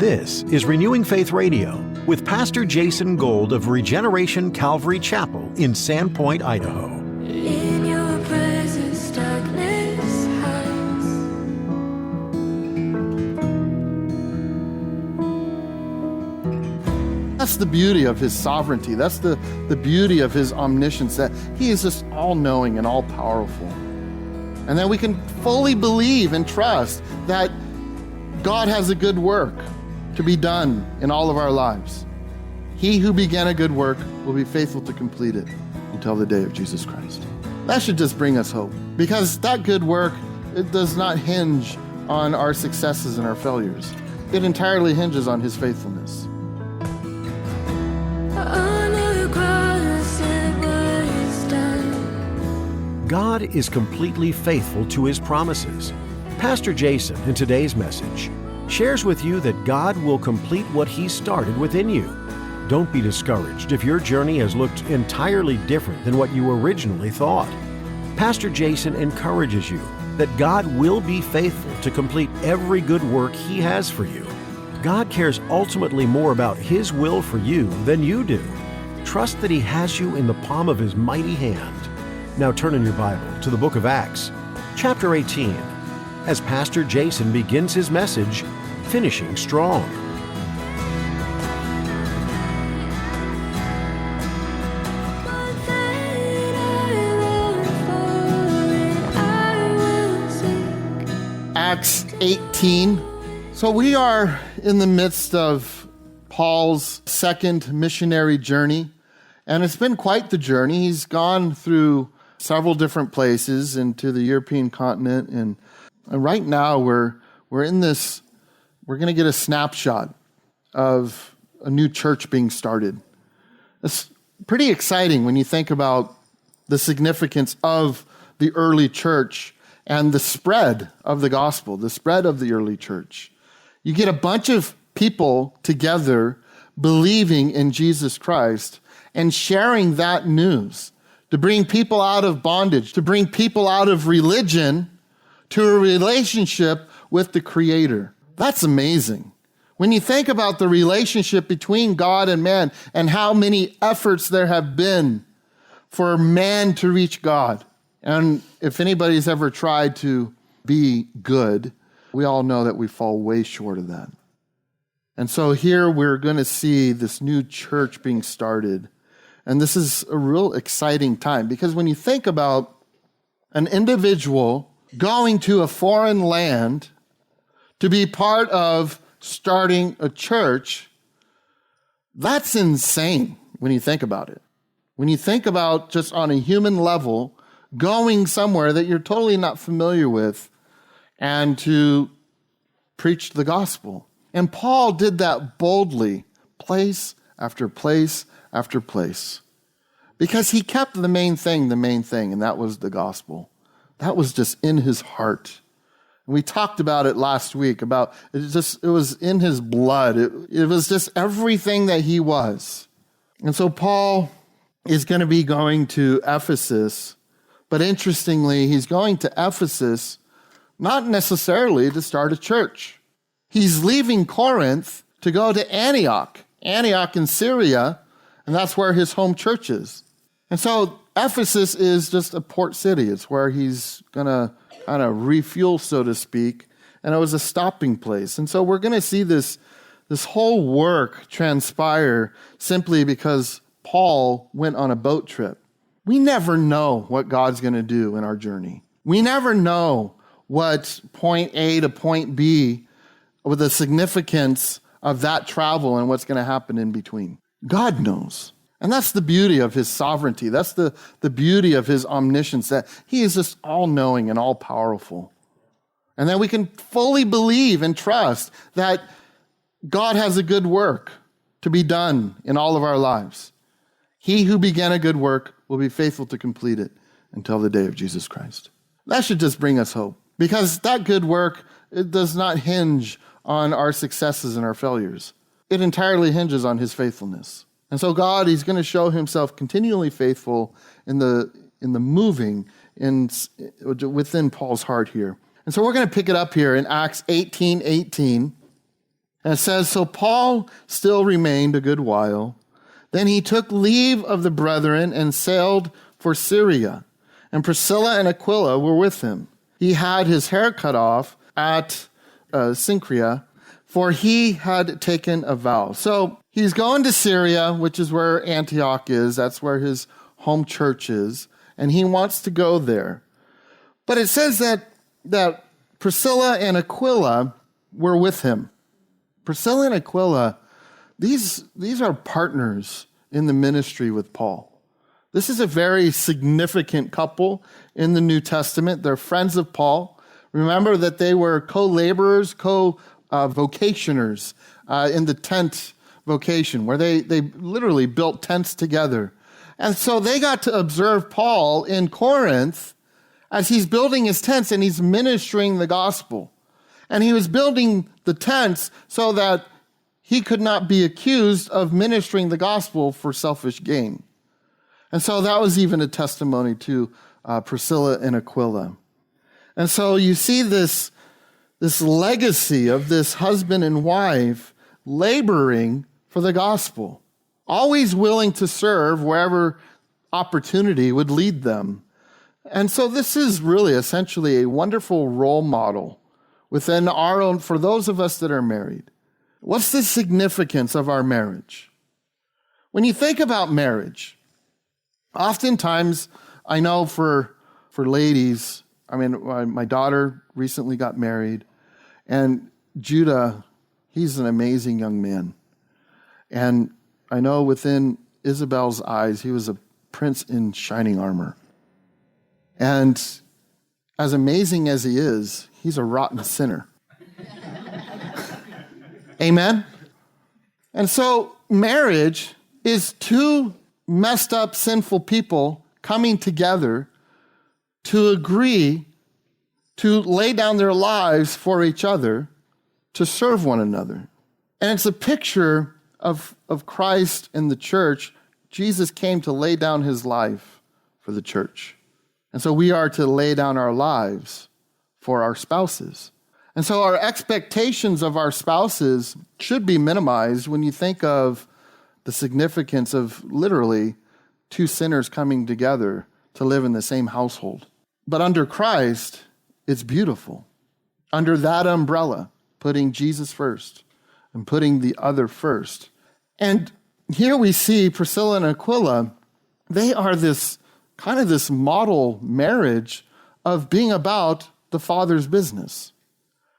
This is Renewing Faith Radio with Pastor Jason Gold of Regeneration Calvary Chapel in Sandpoint, Idaho. In your presence, darkness hides. That's the beauty of his sovereignty. That's the beauty of his omniscience, that he is just all-knowing and all-powerful. And that we can fully believe and trust that God has a good work to be done in all of our lives. He who began a good work will be faithful to complete it until the day of Jesus Christ. That should just bring us hope, because that good work, it does not hinge on our successes and our failures. It entirely hinges on his faithfulness. God is completely faithful to his promises. Pastor Jason, in today's message, shares with you that God will complete what he started within you. Don't be discouraged if your journey has looked entirely different than what you originally thought. Pastor Jason encourages you that God will be faithful to complete every good work he has for you. God cares ultimately more about his will for you than you do. Trust that he has you in the palm of his mighty hand. Now turn in your Bible to the book of Acts, chapter 18, as Pastor Jason begins his message, Finishing Strong. Acts 18. So we are in the midst of Paul's second missionary journey, and it's been quite the journey. He's gone through several different places into the European continent, and right now we're in this. We're going to get a snapshot of a new church being started. It's pretty exciting when you think about the significance of the early church and the spread of the gospel, the spread of the early church. You get a bunch of people together believing in Jesus Christ and sharing that news to bring people out of bondage, to bring people out of religion to a relationship with the Creator. That's amazing. When you think about the relationship between God and man and how many efforts there have been for man to reach God. And if anybody's ever tried to be good, we all know that we fall way short of that. And so here we're going to see this new church being started. And this is a real exciting time, because when you think about an individual going to a foreign land to be part of starting a church, that's insane when you think about it. When you think about just on a human level, going somewhere that you're totally not familiar with and to preach the gospel. And Paul did that boldly, place after place after place, because he kept the main thing, and that was the gospel. That was just in his heart. And we talked about it last week, about it was in his blood. It was just everything that he was. And so Paul is going to be going to Ephesus, but interestingly, he's going to Ephesus not necessarily to start a church. He's leaving Corinth to go to Antioch in Syria, and that's where his home church is. And so Ephesus is just a port city. It's where he's going to kind of refuel, so to speak, and it was a stopping place. And so we're going to see this whole work transpire simply because Paul went on a boat trip. We never know what God's going to do in our journey. We never know what point A to point B, with the significance of that travel and what's going to happen in between. God knows. And that's the beauty of his sovereignty. That's the beauty of his omniscience, that he is just all-knowing and all-powerful. And that we can fully believe and trust that God has a good work to be done in all of our lives. He who began a good work will be faithful to complete it until the day of Jesus Christ. That should just bring us hope, because that good work, it does not hinge on our successes and our failures. It entirely hinges on his faithfulness. And so God, he's going to show himself continually faithful in the moving within Paul's heart here. And so we're going to pick it up here in Acts 18:18. And it says, so Paul still remained a good while. Then he took leave of the brethren and sailed for Syria. And Priscilla and Aquila were with him. He had his hair cut off at Cenchrea, for he had taken a vow. So he's going to Syria, which is where Antioch is. That's where his home church is. And he wants to go there. But it says that Priscilla and Aquila were with him. Priscilla and Aquila, these are partners in the ministry with Paul. This is a very significant couple in the New Testament. They're friends of Paul. Remember that they were co-laborers, co-vocationers in the tent vocation, where they literally built tents together. And so they got to observe Paul in Corinth as he's building his tents and he's ministering the gospel. And he was building the tents so that he could not be accused of ministering the gospel for selfish gain. And so that was even a testimony to Priscilla and Aquila. And so you see this legacy of this husband and wife laboring for the gospel, always willing to serve wherever opportunity would lead them. And so this is really essentially a wonderful role model within our own, for those of us that are married. What's the significance of our marriage? When you think about marriage, oftentimes, I know for ladies, I mean, my daughter recently got married, and Judah, he's an amazing young man. And I know within Isabel's eyes, he was a prince in shining armor. And as amazing as he is, he's a rotten sinner. Amen? And so marriage is two messed up, sinful people coming together to agree to lay down their lives for each other, to serve one another. And it's a picture of Christ and the church. Jesus came to lay down his life for the church. And so we are to lay down our lives for our spouses. And so our expectations of our spouses should be minimized when you think of the significance of literally two sinners coming together to live in the same household. But under Christ, it's beautiful. Under that umbrella, putting Jesus first and putting the other first. And here we see Priscilla and Aquila, they are this kind of this model marriage of being about the Father's business.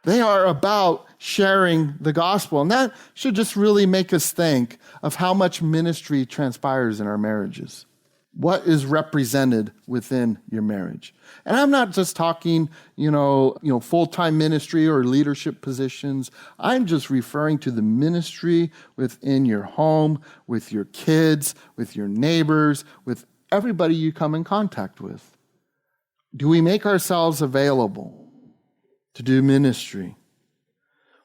They are about sharing the gospel. And that should just really make us think of how much ministry transpires in our marriages. What is represented within your marriage? And I'm not just talking, full-time ministry or leadership positions. I'm just referring to the ministry within your home, with your kids, with your neighbors, with everybody you come in contact with. Do we make ourselves available to do ministry?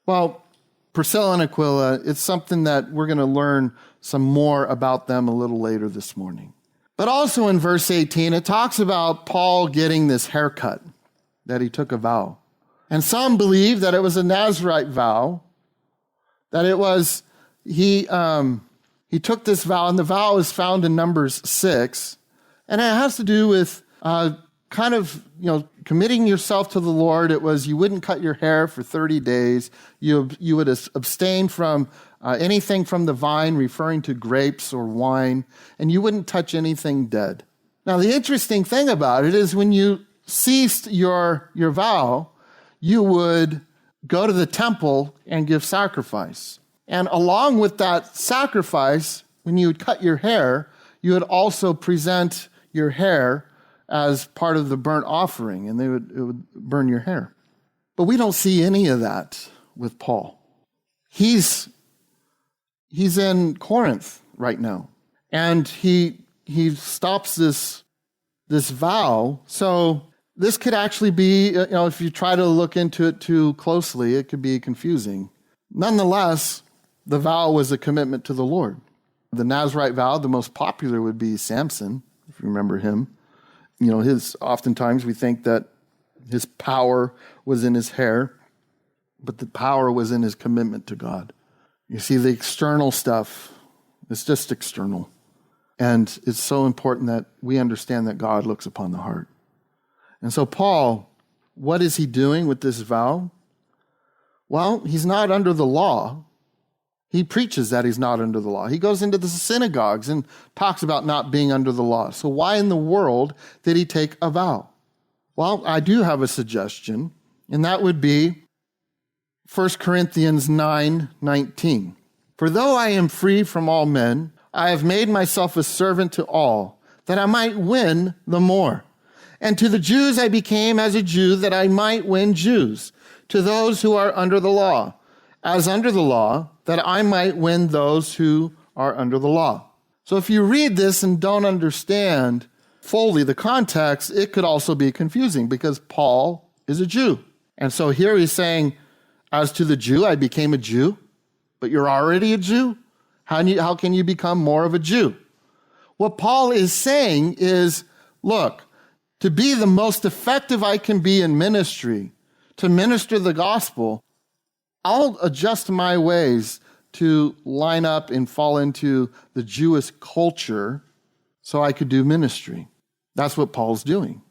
Well, Priscilla and Aquila, it's something that we're going to learn some more about them a little later this morning. But also in verse 18, it talks about Paul getting this haircut, that he took a vow. And some believe that it was a Nazirite vow, that it was, he took this vow, and the vow is found in Numbers 6, and it has to do with committing yourself to the Lord. It was you wouldn't cut your hair for 30 days. You would abstain from anything from the vine, referring to grapes or wine, and you wouldn't touch anything dead. Now, the interesting thing about it is when you ceased your vow, you would go to the temple and give sacrifice. And along with that sacrifice, when you would cut your hair, you would also present your hair as part of the burnt offering, and it would burn your hair. But we don't see any of that with Paul. He's in Corinth right now, and he stops this vow. So this could actually be, if you try to look into it too closely, it could be confusing. Nonetheless, the vow was a commitment to the Lord. The Nazirite vow, the most popular would be Samson, if you remember him. Oftentimes we think that his power was in his hair, but the power was in his commitment to God. You see, the external stuff is just external. And it's so important that we understand that God looks upon the heart. And so Paul, what is he doing with this vow? Well, he's not under the law. He preaches that he's not under the law. He goes into the synagogues and talks about not being under the law. So why in the world did he take a vow? Well, I do have a suggestion, and that would be 1 Corinthians 9:19. For though I am free from all men, I have made myself a servant to all, that I might win the more. And to the Jews I became as a Jew, that I might win Jews. To those who are under the law, as under the law, that I might win those who are under the law. So if you read this and don't understand fully the context, it could also be confusing because Paul is a Jew. And so here he's saying, as to the Jew, I became a Jew, but you're already a Jew? How can you become more of a Jew? What Paul is saying is, look, to be the most effective I can be in ministry, to minister the gospel, I'll adjust my ways to line up and fall into the Jewish culture so I could do ministry. That's what Paul's doing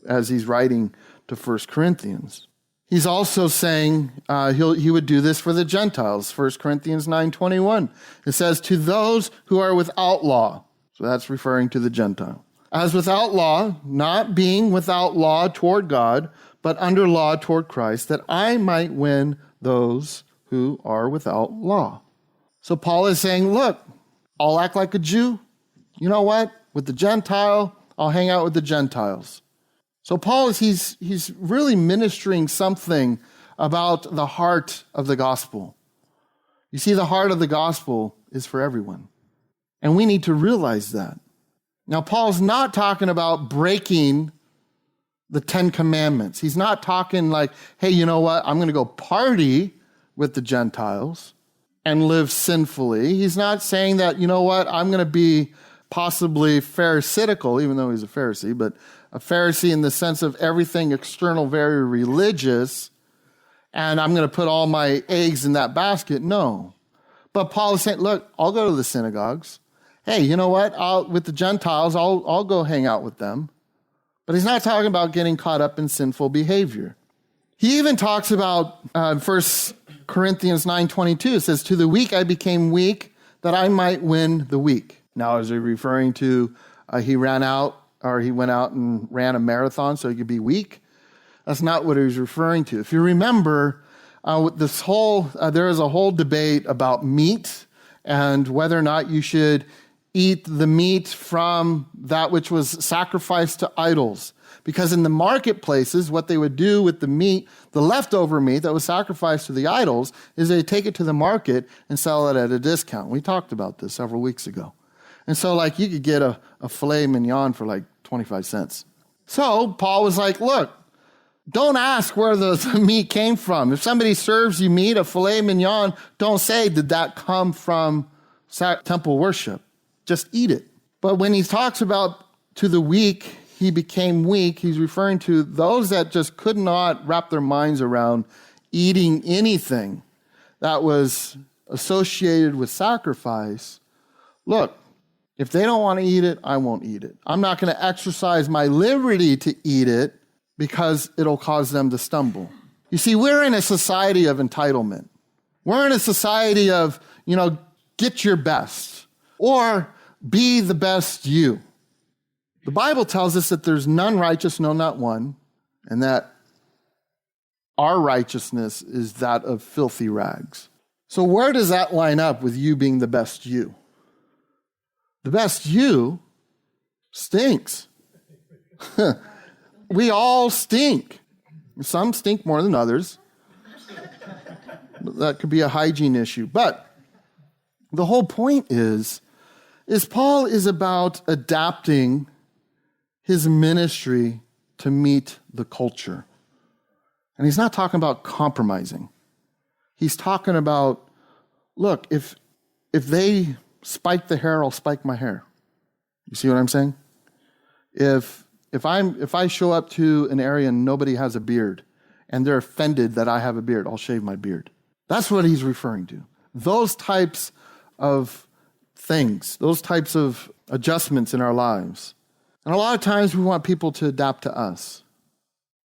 as he's writing to 1 Corinthians. He's also saying he would do this for the Gentiles. 1 Corinthians 9:21. It says, to those who are without law. So that's referring to the Gentile. As without law, not being without law toward God, but under law toward Christ, that I might win those who are without law. So Paul is saying, look, I'll act like a Jew. You know what? With the Gentile, I'll hang out with the Gentiles. So Paul he's really ministering something about the heart of the gospel. You see, the heart of the gospel is for everyone. And we need to realize that. Now, Paul's not talking about breaking the 10 Commandments. He's not talking like, hey, you know what? I'm going to go party with the Gentiles and live sinfully. He's not saying that, you know what? I'm going to be possibly pharisaical, even though he's a Pharisee, but a Pharisee in the sense of everything external, very religious, and I'm going to put all my eggs in that basket. No. But Paul is saying, look, I'll go to the synagogues. Hey, you know what? With the Gentiles, I'll go hang out with them. But he's not talking about getting caught up in sinful behavior. He even talks about 1 Corinthians 9:22. It says, to the weak I became weak, that I might win the weak. Now, is he referring to he went out and ran a marathon so he could be weak? That's not what he was referring to. If you remember, there is a whole debate about meat and whether or not you should eat the meat from that which was sacrificed to idols. Because in the marketplaces, what they would do with the meat, the leftover meat that was sacrificed to the idols, is they take it to the market and sell it at a discount. We talked about this several weeks ago. And so, you could get a filet mignon for 25 cents. So Paul was like, look, don't ask where the meat came from. If somebody serves you meat, a filet mignon, don't say, did that come from temple worship? Just eat it. But when he talks about to the weak, he became weak, he's referring to those that just could not wrap their minds around eating anything that was associated with sacrifice. Look, if they don't want to eat it, I won't eat it. I'm not going to exercise my liberty to eat it because it'll cause them to stumble. You see, we're in a society of entitlement. We're in a society of, get your best or be the best you. The Bible tells us that there's none righteous, no, not one, and that our righteousness is that of filthy rags. So where does that line up with you being the best you? The best you stinks. We all stink. Some stink more than others. That could be a hygiene issue. But the whole point is Paul is about adapting his ministry to meet the culture. And he's not talking about compromising. He's talking about, look, if they spike the hair, I'll spike my hair. You see what I'm saying? If I show up to an area and nobody has a beard, and they're offended that I have a beard, I'll shave my beard. That's what he's referring to. Those types of things, those types of adjustments in our lives. And a lot of times we want people to adapt to us.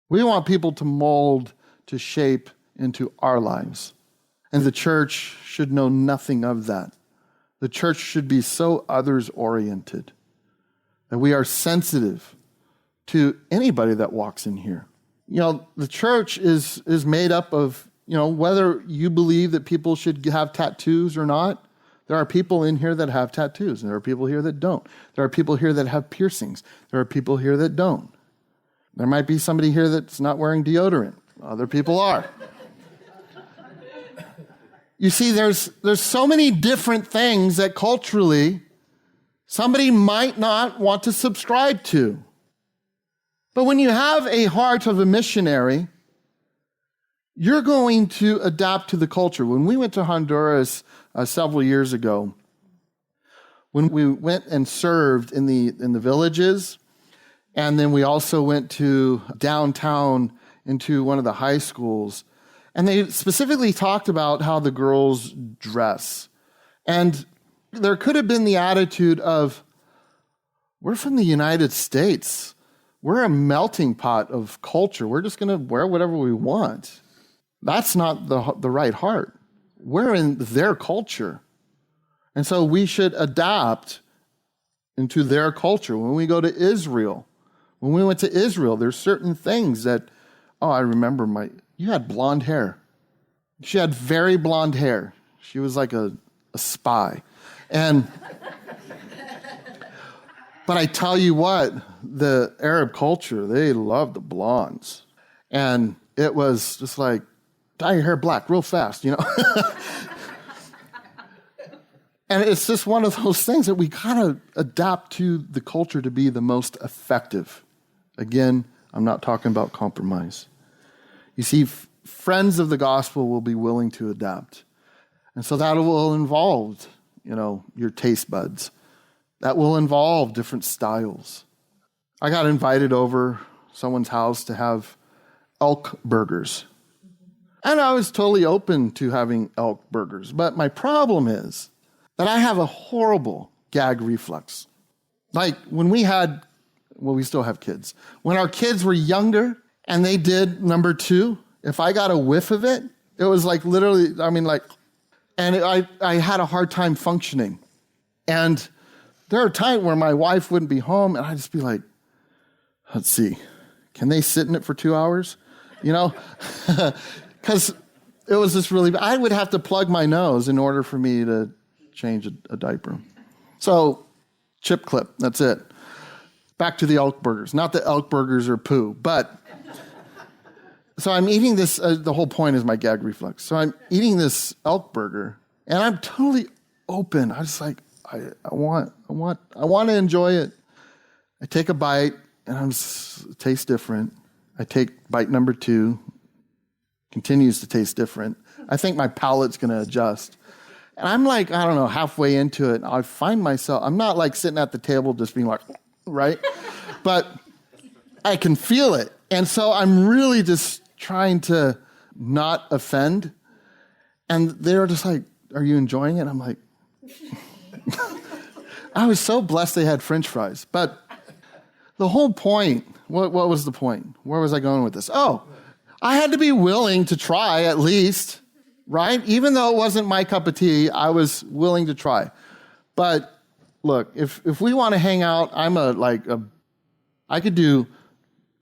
We want people to mold, to shape into our lives. And the church should know nothing of that. The church should be so others-oriented that we are sensitive to anybody that walks in here. The church is made up of, whether you believe that people should have tattoos or not, there are people in here that have tattoos, and there are people here that don't. There are people here that have piercings. There are people here that don't. There might be somebody here that's not wearing deodorant. Other people are. You see, there's so many different things that culturally somebody might not want to subscribe to. But when you have a heart of a missionary, you're going to adapt to the culture. When we went to Honduras several years ago, when we went and served in the villages, and then we also went to downtown into one of the high schools, and they specifically talked about how the girls dress. And there could have been the attitude of, we're from the United States. We're a melting pot of culture. We're just going to wear whatever we want. That's not the right heart. We're in their culture. And so we should adapt into their culture. When we go to Israel, when we went to Israel, there's certain things that, I remember you had blonde hair. She had very blonde hair. She was like a spy. But I tell you what, the Arab culture, they love the blondes. And it was just like, dye your hair black real fast, And it's just one of those things that we gotta adapt to the culture to be the most effective. Again, I'm not talking about compromise. You see, friends of the gospel will be willing to adapt. And so that will involve, your taste buds. That will involve different styles. I got invited over someone's house to have elk burgers. And I was totally open to having elk burgers. But my problem is that I have a horrible gag reflex. Like when we still have kids. When our kids were younger and they did number 2, if I got a whiff of it, it was like literally, I had a hard time functioning. And there are times where my wife wouldn't be home and I'd just be like, let's see, can they sit in it for 2 hours? Because it was just really, I would have to plug my nose in order for me to change a diaper. So, chip clip, that's it. Back to the elk burgers. Not that elk burgers are poo, but, so I'm eating this, the whole point is my gag reflex. So I'm eating this elk burger and I'm totally open. I just like, I want to enjoy it. I take a bite and it tastes different. I take bite number 2, continues to taste different. I think my palate's going to adjust. And I'm like, halfway into it. I find myself, I'm not like sitting at the table just being like, right? But I can feel it. And so I'm really just trying to not offend. And they're just like, are you enjoying it? I'm like, I was so blessed they had French fries. But the whole point, what was the point? Where was I going with this? I had to be willing to try at least, right? Even though it wasn't my cup of tea, I was willing to try. But look, if we want to hang out, I could do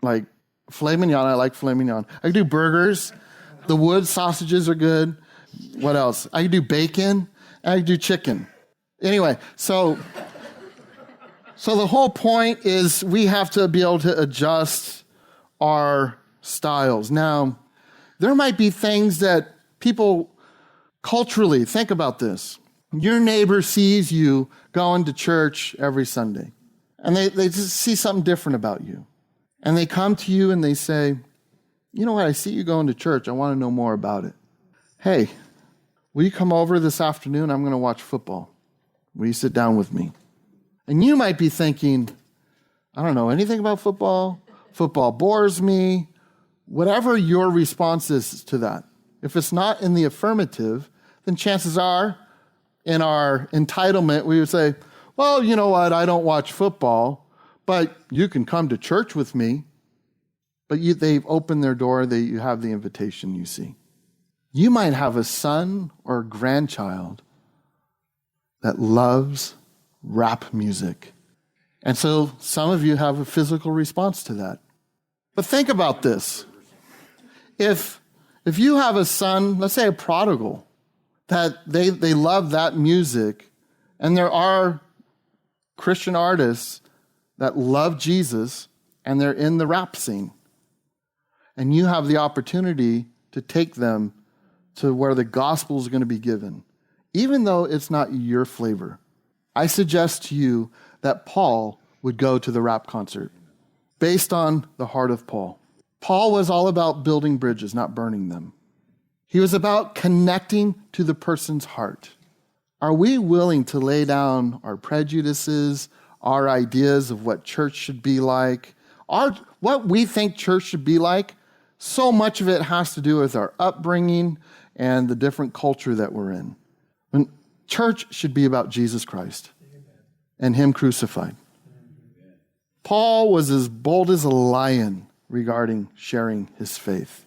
like filet mignon. I like filet mignon. I could do burgers. The wood sausages are good. What else? I could do bacon. I could do chicken. Anyway, so the whole point is we have to be able to adjust our styles. Now, there might be things that people culturally, think about this. Your neighbor sees you going to church every Sunday, and they just see something different about you. And they come to you and they say, you know what, I see you going to church. I want to know more about it. Hey, will you come over this afternoon? I'm going to watch football. Will you sit down with me? And you might be thinking, I don't know anything about football. Football bores me. whatever your response is to that, if it's not in the affirmative, then chances are, in our entitlement, we would say, well, you know what, I don't watch football, but you can come to church with me. But they've opened their door, you have the invitation, you see. You might have a son or a grandchild that loves rap music. And so some of you have a physical response to that. But think about this. If you have a son, let's say a prodigal, that they love that music, and there are Christian artists that love Jesus, and they're in the rap scene, and you have the opportunity to take them to where the gospel is going to be given, even though it's not your flavor, I suggest to you that Paul would go to the rap concert based on the heart of Paul. Paul was all about building bridges, not burning them. He was about connecting to the person's heart. Are we willing to lay down our prejudices, our ideas of what church should be like, what we think church should be like? So much of it has to do with our upbringing and the different culture that we're in. And church should be about Jesus Christ and Him crucified. Paul was as bold as a lion regarding sharing his faith.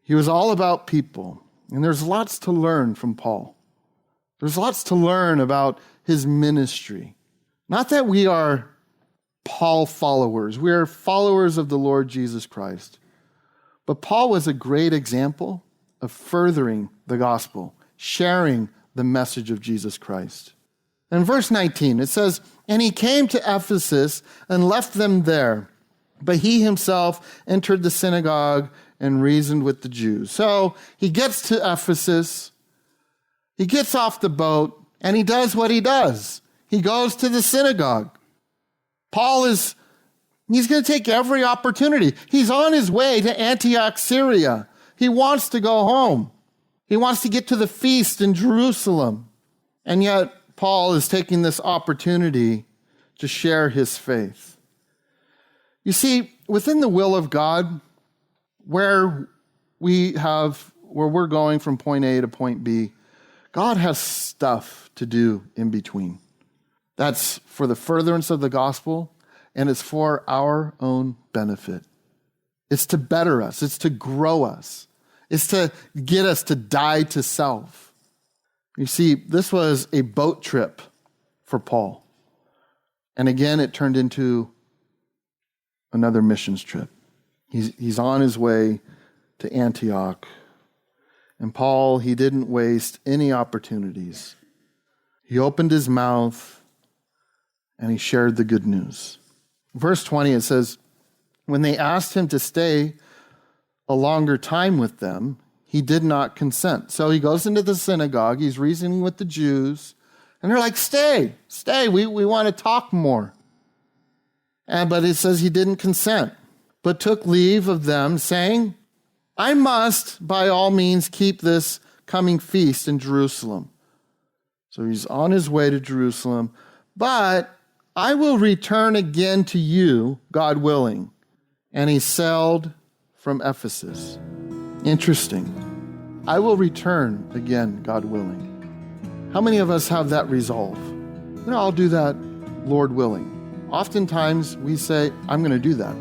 He was all about people, and there's lots to learn from Paul. There's lots to learn about his ministry. Not that we are Paul followers. We are followers of the Lord Jesus Christ. But Paul was a great example of furthering the gospel, sharing the message of Jesus Christ. In verse 19, it says, "And he came to Ephesus and left them there. But he himself entered the synagogue and reasoned with the Jews." So he gets to Ephesus, he gets off the boat, and he does what he does. He goes to the synagogue. He's going to take every opportunity. He's on his way to Antioch, Syria. He wants to go home. He wants to get to the feast in Jerusalem. And yet, Paul is taking this opportunity to share his faith. You see, within the will of God, where we're going from point A to point B, God has stuff to do in between. That's for the furtherance of the gospel, and it's for our own benefit. It's to better us. It's to grow us. It's to get us to die to self. You see, this was a boat trip for Paul. And again, it turned into another missions trip. He's on his way to Antioch. And Paul, he didn't waste any opportunities. He opened his mouth and he shared the good news. Verse 20, it says, "When they asked him to stay a longer time with them, he did not consent." So he goes into the synagogue, he's reasoning with the Jews, and they're like, stay, we want to talk more. But it says he didn't consent, but took leave of them, saying, "I must by all means keep this coming feast in Jerusalem." So he's on his way to Jerusalem, "But I will return again to you, God willing." And he sailed from Ephesus. Interesting. I will return again, God willing. How many of us have that resolve? I'll do that, Lord willing. Oftentimes we say, I'm going to do that.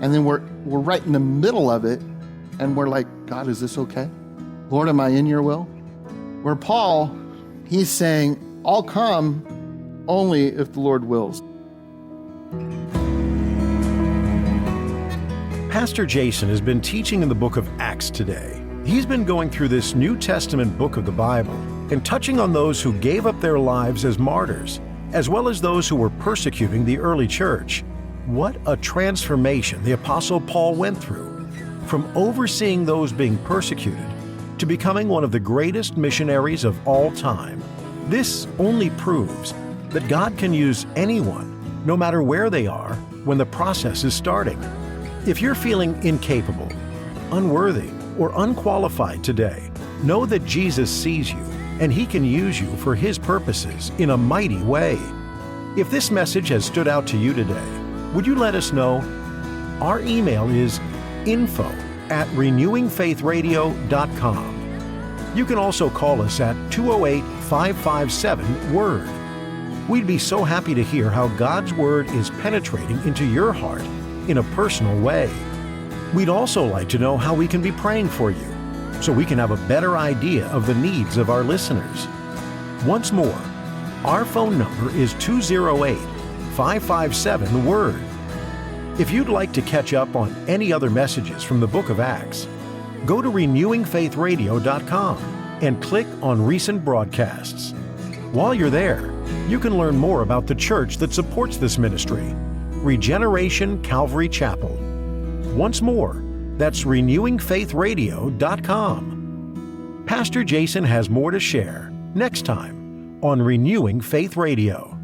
And then we're right in the middle of it, and we're like, God, is this okay? Lord, am I in your will? Where Paul, he's saying, I'll come only if the Lord wills. Pastor Jason has been teaching in the book of Acts today. He's been going through this New Testament book of the Bible and touching on those who gave up their lives as martyrs, as well as those who were persecuting the early church. What a transformation the Apostle Paul went through, from overseeing those being persecuted to becoming one of the greatest missionaries of all time. This only proves that God can use anyone, no matter where they are, when the process is starting. If you're feeling incapable, unworthy, or unqualified today, know that Jesus sees you and He can use you for His purposes in a mighty way. If this message has stood out to you today, would you let us know? Our email is info at renewingfaithradio.com. You can also call us at 208-557-WORD. We'd be so happy to hear how God's Word is penetrating into your heart in a personal way. We'd also like to know how we can be praying for you, so we can have a better idea of the needs of our listeners. Once more, our phone number is 208-557-WORD. If you'd like to catch up on any other messages from the book of Acts, go to renewingfaithradio.com and click on Recent Broadcasts. While you're there, you can learn more about the church that supports this ministry, Regeneration Calvary Chapel. Once more, that's renewingfaithradio.com. Pastor Jason has more to share next time on Renewing Faith Radio.